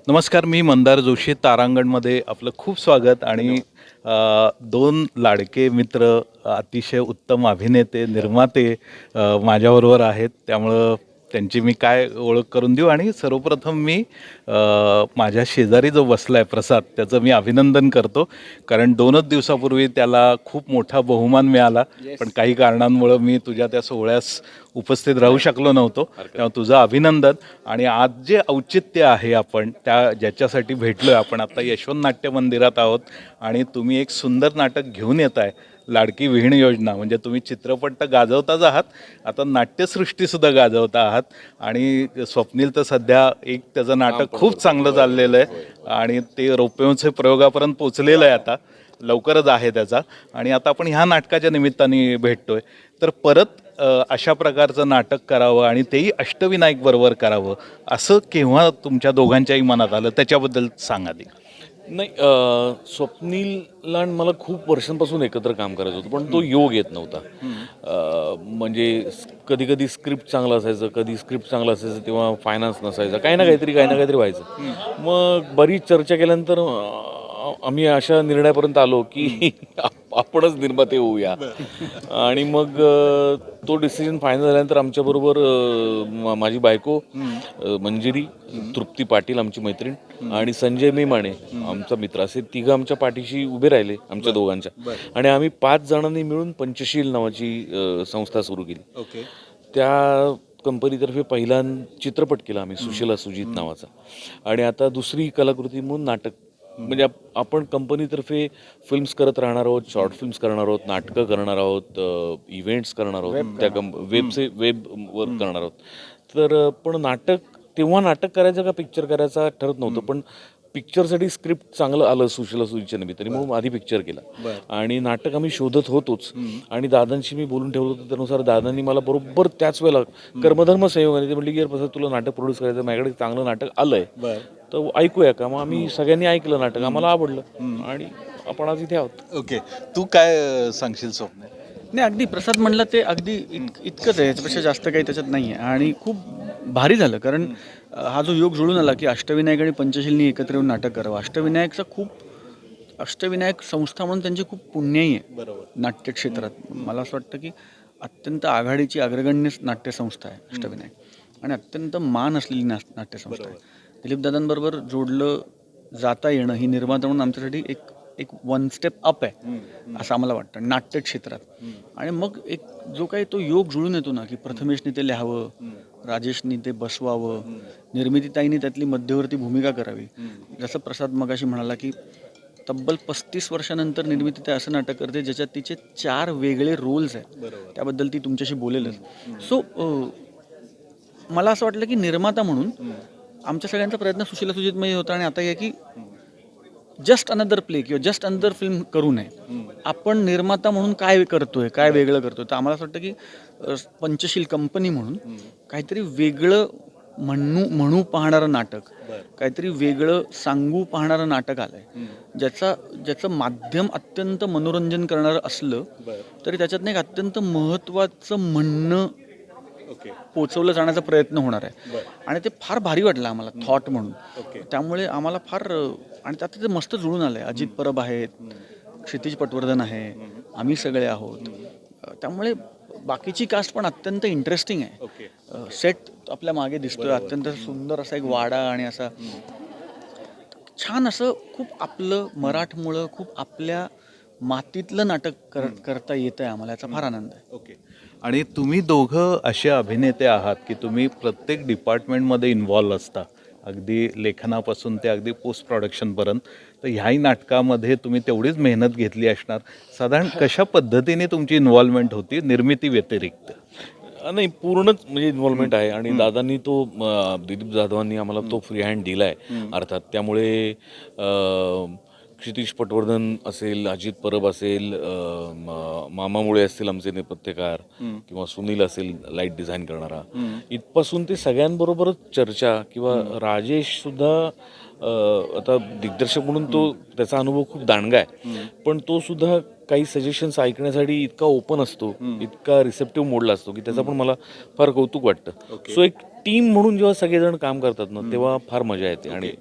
नमस्कार, मी मंदार जोशी. तारांगणमध्ये आपलं खूप स्वागत. आणि दोन लाडके मित्र, अतिशय उत्तम अभिनेते, निर्माते माझ्याबरोबर आहेत. त्यामुळं त्यांची मी काय ओळख करून देऊ. आणि सर्वप्रथम मी माझ्या शेजारी जो बसला आहे प्रसाद, त्याचं मी अभिनंदन करतो. कारण 2च दिवसापूर्वी त्याला खूप मोठा बहुमान मिळाला, पण काही कारणांमुळं मी तुझ्या त्या सोहळ्यास उपस्थित राहू शकलो नव्हतो. तेव्हा तुझं अभिनंदन. आणि आज जे औचित्य आहे, आपण ज्याच्यासाठी भेटलो आहे, आपण आता यशवंत नाट्य मंदिरात आहोत आणि तुम्ही एक सुंदर नाटक घेऊन येत आहे, लाडकी विहीण योजना. म्हणजे तुम्ही चित्रपट तर गाजवताच आहात, आता नाट्यसृष्टीसुद्धा गाजवता आहात. आणि स्वप्नील तर सध्या एक त्याचं नाटक खूप चांगलं चाललेलं आहे आणि ते रौप्यमहोत्सवी प्रयोगापर्यंत पोचलेलं आहे, आता लवकरच आहे त्याचा. आणि आता आपण ह्या नाटकाच्या निमित्ताने भेटतोय, तर परत अशा प्रकारचं नाटक करावं आणि तेही अष्टविनायक बरोबर करावं, असं केव्हा तुमच्या दोघांच्याही मनात आलं, त्याच्याबद्दल सांगा ती. नाही, स्वप्नीलला आणि मला खूप वर्षांपासून एकत्र काम करायचं होतं, पण तो योग येत नव्हता. म्हणजे कधी कधी स्क्रिप्ट चांगलं असायचं, कधी स्क्रिप्ट चांगलं असायचं तेव्हा फायनान्स नसायचं, काही ना काहीतरी व्हायचं. मग बरीच चर्चा केल्यानंतर आम्ही अशा निर्णयापर्यंत आलो की आपणच निर्माते होऊया. आणि मग तो डिसिजन फायनल झाल्यानंतर आमच्याबरोबर माझी बायको मंजिरी, तृप्ती पाटील आमची मैत्रीण आणि संजय मेमाणे आमचा मित्र, असे तिघं आमच्या पाठीशी उभे राहिले, आमच्या दोघांच्या. आणि आम्ही 5 जणांनी मिळून पंचशील नावाची संस्था सुरू केली. त्या कंपनीतर्फे पहिला चित्रपट केला आम्ही, सुशीला सुजित नावाचा. आणि आता दुसरी कलाकृती म्हणून नाटक. म्हणजे आपण कंपनीतर्फे फिल्म्स करत राहणार आहोत, शॉर्ट फिल्म्स करणार आहोत, नाटकं करणार आहोत, इव्हेंट्स करणार आहोत, त्या वेबवर करणार आहोत. तर पण नाटक करायचं का पिक्चर करायचा ठरत नव्हतं, पण पिक्चरसाठी स्क्रिप्ट चांगलं आलं सुशीला सुजीच्या निमित्ताने, म्हणून आधी पिक्चर केला. आणि नाटक आम्ही शोधत होतोच. आणि दादांशी मी बोलून ठेवलं होतं, त्यानुसार दादांनी मला बरोबर त्याच वेळेला कर्मधर्म संयोगाने ते म्हटले की यार तुला नाटक प्रोड्यूस करायचं, माझ्याकडे चांगलं नाटक आलंय, तर ऐकूया का. मग आम्ही सगळ्यांनी ऐकलं नाटक, आम्हाला आवडलं आणि आपण आज इथे आहोत. ओके, तू काय सांगशील स्वप्न? नाही, अगदी प्रसाद म्हणला ते अगदी इतकंच आहे, याच्यापेक्षा जास्त काही त्याच्यात नाही आहे. आणि खूप भारी झालं, कारण हा जो योग जुळून आला की अष्टविनायक आणि पंचशीलनी एकत्र येऊन नाटक करावं. अष्टविनायक संस्था म्हणून त्यांची खूप पुण्याई आहे बरोबर नाट्यक्षेत्रात. मला असं वाटतं की अत्यंत आघाडीची अग्रगण्य नाट्यसंस्था आहे अष्टविनायक, आणि अत्यंत मान असलेली नाट्यसंस्था आहे. दिलीपदादांबरोबर जोडलं जाता येणं ही निर्माता म्हणून आमच्यासाठी एक 1 स्टेप अप आहे असं आम्हाला वाटतं नाट्यक्षेत्रात. आणि मग एक जो काही तो योग जुळून येतो ना, की प्रथमेशनी ते लिहावं, राजेशनी ते बसवावं, निर्मितीताईंनी त्यातली मध्यवर्ती भूमिका करावी. जसं प्रसाद मगाशी म्हणाला की तब्बल 35 वर्षानंतर निर्मितीताई असं नाटक करते ज्याच्यात तिचे 4 वेगळे रोल्स आहेत, त्याबद्दल ती तुमच्याशी बोलेलच. सो मला असं वाटलं की निर्माता म्हणून आमच्या सगळ्यांचा प्रयत्न सुशीला सुजितमध्ये होता. आणि आता हे की जस्ट अनदर प्ले किंवा जस्ट अनदर फिल्म करू नये, आपण निर्माता म्हणून काय करतोय, काय वेगळं करतोय. तर आम्हाला असं वाटतं की पंचशील कंपनी म्हणून काहीतरी वेगळं म्हणू पाहणारं नाटक, काहीतरी वेगळं सांगू पाहणारं नाटक आलंय, ज्याचं माध्यम अत्यंत मनोरंजन करणारं असलं तरी त्याच्यातनं एक अत्यंत महत्त्वाचं म्हणणं पोचवलं जाण्याचा प्रयत्न होणार आहे. आणि ते फार भारी वाटलं आम्हाला थॉट म्हणून. त्यामुळे आम्हाला फार, आणि त्यात ते मस्त जुळून आलं आहे. अजित परब आहेत, क्षितिज पटवर्धन आहे, आम्ही सगळे आहोत. त्यामुळे बाकीची कास्ट पण अत्यंत इंटरेस्टिंग आहे. सेट आपल्या मागे दिसतोय, अत्यंत सुंदर असा एक वाडा आणि असा छान असं खूप आपलं मराठमोळं, खूप आपल्या मातीतलं नाटक करता येतं आहे आम्हाला, याचा फार आनंद आहे. ओके. आणि तुम्ही दोघं असे अभिनेते आहात की तुम्ही प्रत्येक डिपार्टमेंटमध्ये इन्व्हॉल्व असता, अगदी लेखनापासून ते अगदी पोस्ट प्रोडक्शनपर्यंत. तर ह्याही नाटकामध्ये तुम्ही तेवढीच मेहनत घेतली असणार. साधारण कशा पद्धतीने तुमची इन्व्हॉल्वमेंट होती निर्मिती व्यतिरिक्त? नाही, पूर्णच म्हणजे इन्व्हॉल्वमेंट आहे. आणि दादांनी तो दिलीप जाधवांनी आम्हाला तो फ्री हँड दिला आहे अर्थात. त्यामुळे क्षितिज पटवर्धन असेल, अजित परब असेल, मामा मुळे असतील आमचे नेपथ्यकार, किंवा सुनील असेल लाईट डिझाईन करणारा, इथपासून ते सगळ्यांबरोबरच चर्चा. किंवा राजेश सुद्धा आता दिग्दर्शक म्हणून तो त्याचा अनुभव खूप दांडगा आहे, पण तो सुद्धा काही सजेशन्स ऐकण्यासाठी इतका ओपन असतो, इतका रिसेप्टिव्ह मोडला असतो की त्याचा पण मला फार कौतुक वाटतं. सो एक टीम म्हणून जेव्हा सगळेजण काम करतात ना तेव्हा फार मजा येते आणि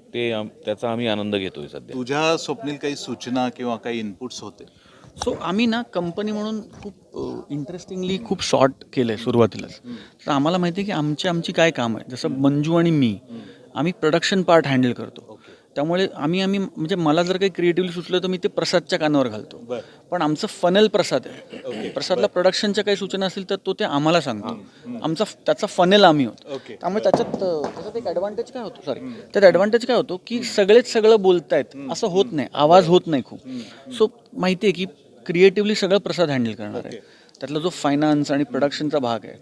त्याचा आम्ही आनंद घेतोय सध्या. तुझ्या स्वप्नील काही सूचना किंवा काही इनपुट्स होते? सो आम्ही ना कंपनी म्हणून खूप इंटरेस्टिंगली खूप सॉर्ट केलं आहे सुरुवातीलाच. तर आम्हाला माहिती आहे की आमची काय काम आहे. जसं मंजू आणि मी आम्ही प्रोडक्शन पार्ट हँडल करतो. त्यामुळे आम्ही म्हणजे मला जर काही क्रिएटिव्हली सुचलं तर मी ते प्रसादच्या कानावर घालतो. पण आमचं फनल प्रसाद आहे. प्रसादला प्रोडक्शनच्या काही सूचना असतील तर तो ते आम्हाला सांगतो. त्याचा फनेल आम्ही होतो. त्यामुळे त्याच्यात एक ॲडव्हान्टेज काय होतो त्यात ॲडव्हान्टेज काय होतो की सगळेच सगळं बोलतायत असं होत नाही, आवाज होत नाही खूप. सो माहिती आहे की क्रिएटिव्हली सगळं प्रसाद हँडल करणार आहे. त्यातला जो फायनान्स आणि प्रोडक्शनचा भाग आहे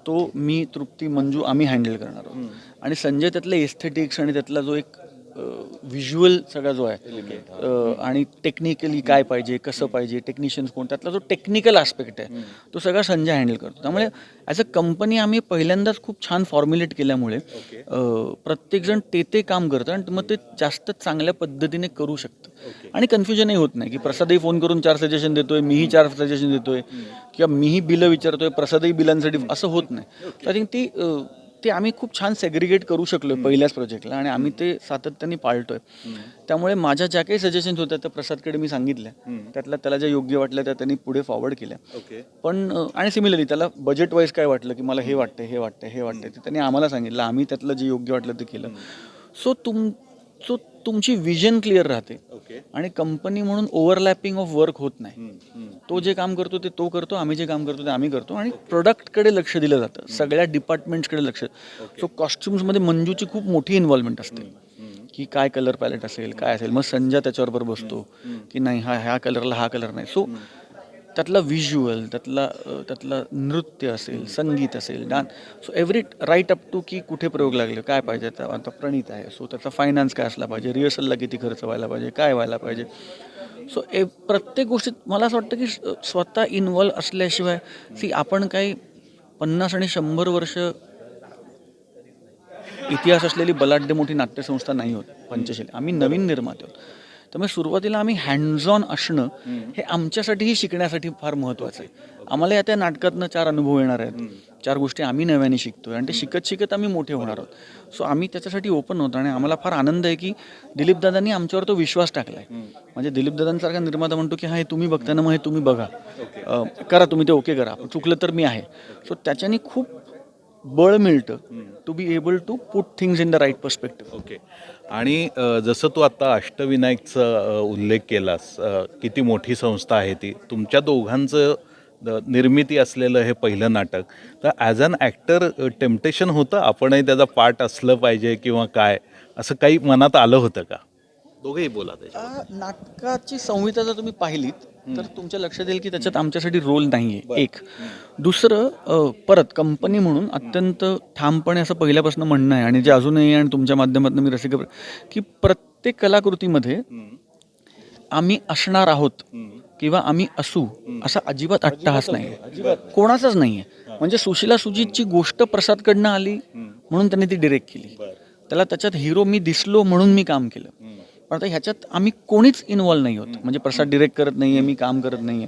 तो मी, तृप्ती, मंजू आम्ही हँडल करणार आहोत. आणि संजय त्यातले एस्थेटिक्स आणि त्यातला जो एक व्हिज्युअल सगळा जो आहे आणि टेक्निकली काय पाहिजे, कसं पाहिजे, टेक्निशियन्स कोण, त्यातला जो टेक्निकल आस्पेक्ट आहे तो सगळा संजय हँडल करतो. त्यामुळे ॲज अ कंपनी आम्ही पहिल्यांदाच खूप छान फॉर्म्युलेट केल्यामुळे प्रत्येकजण ते काम करतं आणि मग ते जास्त चांगल्या पद्धतीने करू शकतं आणि कन्फ्युजनही होत नाही की प्रसादही फोन करून 4 सजेशन देतोय, मीही 4 सजेशन देतोय किंवा मीही बिलं विचारतोय, प्रसादही बिलांसाठी, असं होत नाही. तर आय थिंक ते आम्ही खूप छान सेग्रिगेट करू शकलो पहिल्याच प्रोजेक्टला आणि आम्ही ते सातत्याने पाळतोय. त्यामुळे माझ्या ज्या काही सजेशन्स होत्या त्या प्रसादकडे मी सांगितल्या, त्यातल्या त्याला ज्या योग्य वाटल्या त्या त्यांनी पुढे फॉरवर्ड केल्या. पण आणि सिमिलरली त्याला बजेट वाईज काय वाटलं की मला हे वाटतं ते त्यांनी आम्हाला सांगितलं, आम्ही त्यातलं जे योग्य वाटलं ते केलं. सो तुमची विजन क्लिअर राहते आणि कंपनी म्हणून ओव्हरलॅपिंग ऑफ वर्क होत नाही. तो जे काम करतो ते तो करतो, आम्ही जे काम करतो ते आम्ही करतो आणि प्रोडक्टकडे लक्ष दिलं जातं, सगळ्या डिपार्टमेंट्सकडे लक्ष. सो कॉस्ट्युम्समध्ये मंजूची खूप मोठी इन्व्हॉल्वमेंट असते की काय कलर पॅलेट असेल, काय असेल. मग संजय त्याच्याबरोबर बसतो की नाही ह्या कलरला हा कलर नाही. सो त्यातला व्हिज्युअल, त्यातलं नृत्य असेल, संगीत असेल, dance, so every right up to की कुठे प्रयोग लागले, काय पाहिजे. आता प्रणीत आहे, सो त्याचा फायनान्स काय असला पाहिजे, रिहर्सलला किती खर्च व्हायला पाहिजे, काय व्हायला पाहिजे. सो प्रत्येक गोष्टीत मला असं वाटतं की स्वतः इन्व्हॉल्व असल्याशिवाय आपण काही 50 आणि 100 वर्ष इतिहास असलेली बलाढ्य मोठी नाट्यसंस्था नाही होत पंचशील. आम्ही नवीन निर्माते आहोत. त्यामुळे सुरुवातीला आम्ही हँड्स ऑन असणं हे आमच्यासाठीही शिकण्यासाठी फार महत्त्वाचं आहे. आम्हाला या त्या नाटकातनं 4 अनुभव येणार आहेत, 4 गोष्टी आम्ही नव्याने शिकतोय आणि ते शिकत आम्ही मोठे होणार आहोत. सो आम्ही त्याच्यासाठी ओपन होतो आणि आम्हाला फार आनंद आहे की दिलीपदादांनी आमच्यावर तो विश्वास टाकला आहे. म्हणजे दिलीपदादांसारखा निर्माता म्हणतो की हा हे तुम्ही बघताना मग हे तुम्ही बघा, करा तुम्ही ते ओके करा, चुकलं तर मी आहे. सो त्याच्यानी खूप बळ मिळतं to be able to put things in the right perspective. आणि जसं तू आता अष्टविनायकचा उल्लेख केलास, किती मोठी संस्था आहे ती, तुमच्या दोघांचं निर्मिती असलेलं हे पहिलं नाटक. तर ॲज अन ॲक्टर टेम्पटेशन होतं आपणही त्याचा पार्ट असलं पाहिजे किंवा काय, असं काही मनात आलं होतं का? दोघेही बोला त्याच्या. नाटकाची संहिता जर तुम्ही पाहिलीत तर तुमच्या लक्षात येईल की त्याच्यात आमच्यासाठी रोल नाही आहे. एक दुसरं, परत कंपनी म्हणून अत्यंत ठामपणे असं पहिल्यापासून म्हणणं आहे आणि जे अजूनही आणि तुमच्या माध्यमातून मी रसिक की प्रत्येक कलाकृतीमध्ये आम्ही असणार आहोत किंवा आम्ही असू असा अजिबात अट्टहास नाही आहे, कोणाचाच नाही आहे. म्हणजे सुशीला सुजितची गोष्ट प्रसादकडनं आली म्हणून त्यांनी ती डिरेक्ट केली, त्याच्यात हिरो मी दिसलो म्हणून मी काम केलं. पण आता ह्याच्यात आम्ही कोणीच इन्व्हॉल्व नाही होत. म्हणजे प्रसाद डिरेक्ट करत नाहीये, मी काम करत नाहीये,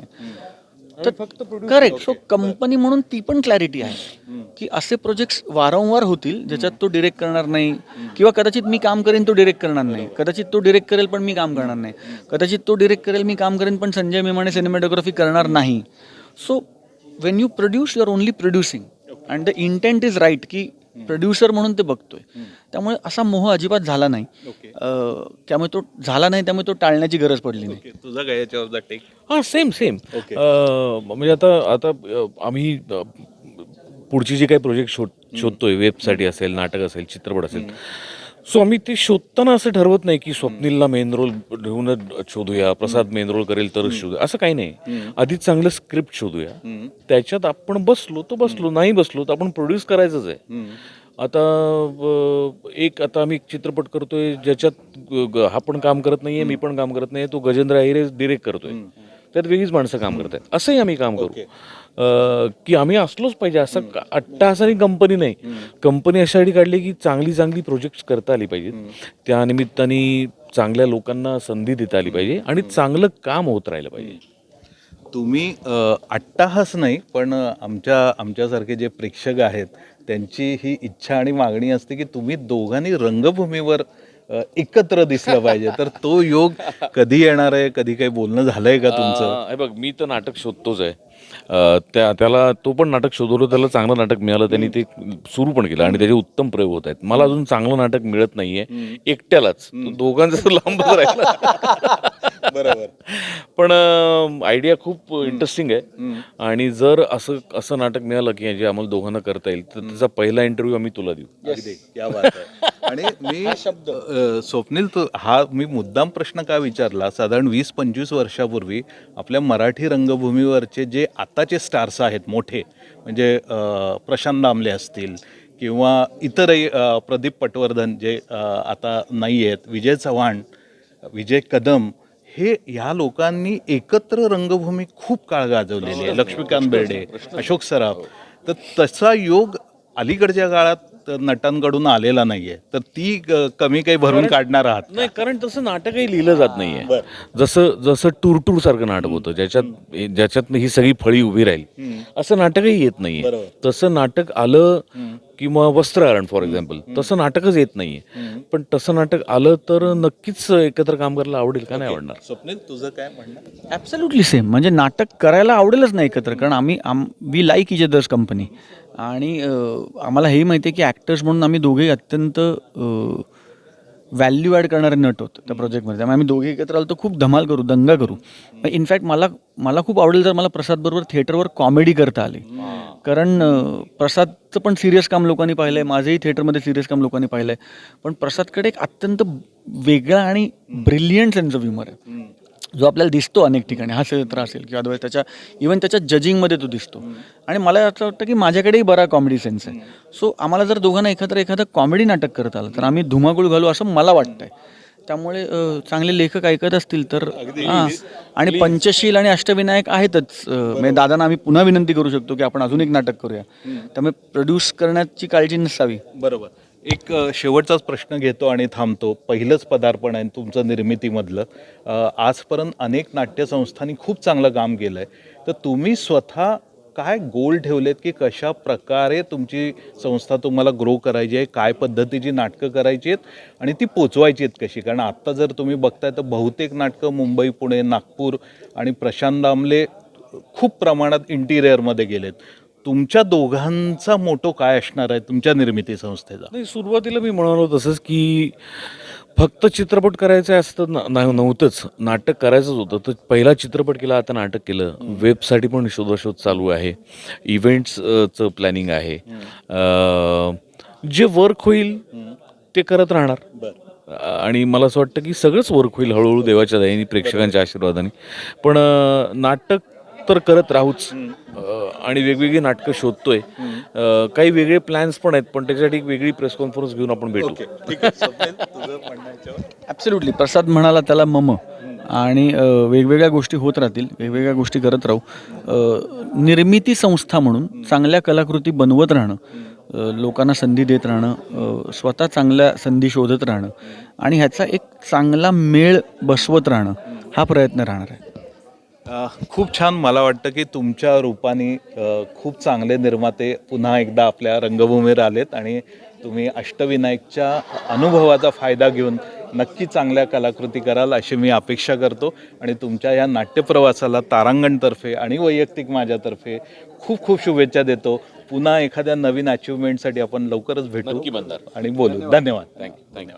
तर फक्त करेक्ट. सो कंपनी म्हणून ती पण क्लॅरिटी आहे की असे प्रोजेक्ट्स वारंवार होतील ज्याच्यात तो डिरेक्ट करणार नाही किंवा कदाचित मी काम करेन तो डिरेक्ट करणार नाही, कदाचित तो डिरेक्ट करेल पण मी काम करणार नाही, कदाचित तो डिरेक्ट करेल मी काम करेन पण संजय मेमाने सिनेमॅटोग्राफी करणार नाही. So when you produce you are only producing and the intent is right की प्रोड्युसर म्हणून ते बघतोय. त्यामुळे असा मोह अजिबात झाला नाही. त्यामुळे तो टाळण्याची गरज पडली नाही. तुझा काय याच्यावर टेक? हां, सेम म्हणजे आता आम्ही पुढची जी काही प्रोजेक्ट शोधतोय, वेबसाठी असेल, नाटक असेल, चित्रपट असेल, सो आम्ही ते शोधताना असं ठरवत नाही की स्वप्नीलला मेन रोल घेऊनच शोधूया, प्रसाद मेन रोल करेल तरच शोधूया, असं काही नाही. आधी चांगलं स्क्रिप्ट शोधूया, त्याच्यात आपण बसलो, नाही बसलो तर आपण प्रोड्यूस करायचंच आहे. आता आम्ही एक चित्रपट करतोय ज्याच्यात हा पण काम करत नाहीये, मी पण काम करत नाहीये, तो गजेंद्र अहिरे डिरेक्ट करतोय, त्यात वेगळीच माणसं काम करत आहेत. असंही आम्ही काम करू की आम्ही असलोच पाहिजे असं अट्टाहासाने कंपनी नाही. कंपनी अशासाठी काढली की चांगली प्रोजेक्ट्स करता आली पाहिजेत, त्या निमित्ताने चांगल्या लोकांना संधी देता आली पाहिजे आणि चांगलं काम होत राहिलं पाहिजे. तुम्ही अट्टाहास नाही पण आमच्यासारखे जे प्रेक्षक आहेत त्यांची ही इच्छा आणि मागणी असते की तुम्ही दोघांनी रंगभूमीवर एकत्र दिसलं पाहिजे. तर तो योग कधी येणार आहे, कधी काही बोलणं झालंय का तुमचं? हे बघ, मी तर नाटक शोधतोच आहे. त्याला तो पण नाटक शोधवलं, त्याला चांगलं नाटक मिळालं, त्यांनी ते सुरू पण केलं आणि त्याचे उत्तम प्रयोग होत आहेत. मला अजून चांगलं नाटक मिळत नाहीये एकट्यालाच, दोघांचं लांबच राहिलं. बरोबर. पण आयडिया खूप इंटरेस्टिंग आहे आणि जर असं नाटक मिळालं की जे आम्हाला दोघांना करता येईल तर त्याचा पहिला इंटरव्ह्यू आम्ही तुला देऊ. अगदी क्या बात आहे. आणि मी स्वप्नील, हा मी मुद्दाम प्रश्न का विचारला, साधारण 20-25 वर्षापूर्वी आपल्या मराठी रंगभूमीवरचे जे आताचे स्टार्स आहेत मोठे, म्हणजे प्रशांत दामले असतील किंवा इतरही प्रदीप पटवर्धन जे आता नाही आहेत, विजय चव्हाण, विजय कदम, हे ह्या लोकांनी एकत्र रंगभूमी खूप काळ गाजवलेली आहे. लक्ष्मीकांत बेर्डे, अशोक सराफ. तर तसा योग अलीकडच्या काळात नटांकडून आलेला नाहीये. तर ती कमी काही भरून काढणार आहात? नाही, कारण तसं नाटकही लिहिलं जात नाहीये. जसं टूर सारखं नाटक होतं ज्याच्यात ही सगळी फळी उभी राहील, असं नाटकही येत नाहीये. तसं नाटक आलं किंवा वस्त्रहरण फॉर एक्झाम्पल, तसं नाटकच येत नाहीये. पण तसं नाटक आलं तर नक्कीच एकत्र काम करायला आवडेल, का नाही आवडणार? स्वप्नील, तुझं काय म्हणणं? Absolutely same. म्हणजे नाटक करायला आवडेलच नाही एकत्र, कारण we like each others company. आणि आम्हाला हेही माहिती आहे की ॲक्टर्स म्हणून आम्ही दोघेही अत्यंत व्हॅल्यू ॲड करणारे नट होतो त्या प्रोजेक्टमध्ये. त्यामुळे आम्ही दोघे एकत्र आलो तर खूप धमाल करू, दंगा करू. इनफॅक्ट मला खूप आवडेल जर मला प्रसादबरोबर थिएटरवर कॉमेडी करता आली. कारण प्रसादचं पण सिरियस काम लोकांनी पाहिलं आहे, माझंही थिएटरमध्ये सिरियस काम लोकांनी पाहिलं आहे. पण प्रसादकडे एक अत्यंत वेगळा आणि ब्रिलियंट सेन्स ऑफ ह्युमर आहे, जो आपल्याला दिसतो अनेक ठिकाणी, हा क्षेत्र असेल किंवा अदरवाईज इव्हन त्याच्या जजिंगमध्ये तो दिसतो. आणि मला असं वाटतं की माझ्याकडेही बरा कॉमेडी सेन्स आहे. सो आम्हाला जर दोघांना एखादं कॉमेडी नाटक करत आलं तर आम्ही धुमाकूळ घालू असं मला वाटतंय. त्यामुळे चांगले लेखक ऐकत असतील तर हां. आणि पंचशील आणि अष्टविनायक आहेतच. म्हणजे दादांना आम्ही पुन्हा विनंती करू शकतो की आपण अजून एक नाटक करूया. त्यामुळे प्रोड्यूस करण्याची काळजी नसावी. बरोबर. एक शेवटचाच प्रश्न घेतो आणि थांबतो. पहिलंच पदार्पण आहे तुमचं निर्मितीमधलं. आजपर्यंत अनेक नाट्यसंस्थांनी खूप चांगलं काम केलं आहे. तर तुम्ही स्वतः काय गोल ठेवलेत की कशा प्रकारे तुमची संस्था तुम्हाला ग्रो करायची आहे, काय पद्धतीची नाटकं करायची आहेत आणि ती पोचवायची आहेत कशी? कारण आत्ता जर तुम्ही बघताय तर बहुतेक नाटकं मुंबई, पुणे, नागपूर आणि प्रशांत दामले खूप प्रमाणात इंटिरियरमध्ये गेलेत. तुमच्या दोघांचा मोटो काय असणार आहे तुमच्या निर्मिती संस्थेचा? नाही, सुरुवातीला मी म्हणालो तसंच की फक्त चित्रपट करायचं आहे असं नव्हतंच, नाटक करायचंच होतं. तर पहिला चित्रपट केला, आता नाटक केलं. वेबसाठी पण शोधाशोध चालू आहे, इव्हेंट्सचं प्लॅनिंग आहे. जे वर्क होईल ते करत राहणार. आणि मला असं वाटतं की सगळंच वर्क होईल हळूहळू देवाच्या दयेने, प्रेक्षकांच्या आशीर्वादाने. पण नाटक तर करत राहूच आणि वेगवेगळी नाटकं शोधतोय. काही वेगळे प्लॅन्स पण आहेत, पण त्याच्यासाठी एक वेगळी प्रेस कॉन्फरन्स घेऊन आपण भेटू. ॲब्सल्युटली. प्रसाद म्हणाला त्याला मम. आणि वेगवेगळ्या गोष्टी होत राहतील, वेगवेगळ्या गोष्टी करत राहू. निर्मिती संस्था म्हणून चांगल्या कलाकृती बनवत राहणं, लोकांना संधी देत राहणं, स्वतः चांगल्या संधी शोधत राहणं आणि ह्याचा एक चांगला मेळ बसवत राहणं, हा प्रयत्न राहणार आहे. खूप छान. मला वाटतं की तुमच्या रूपाने खूप चांगले निर्माते पुन्हा एकदा आपल्या रंगभूमीवर आलेत आणि तुम्ही अष्टविनायकच्या अनुभवाचा फायदा घेऊन नक्की चांगल्या कलाकृती कराल अशी मी अपेक्षा करतो. आणि तुमच्या या नाट्यप्रवासाला तारांगणतर्फे आणि वैयक्तिक माझ्यातर्फे खूप खूप शुभेच्छा देतो. पुन्हा एखाद्या नवीन अचिव्हमेंटसाठी आपण लवकरच भेटू नक्की बनणार आणि बोलू. धन्यवाद. थँक्यू.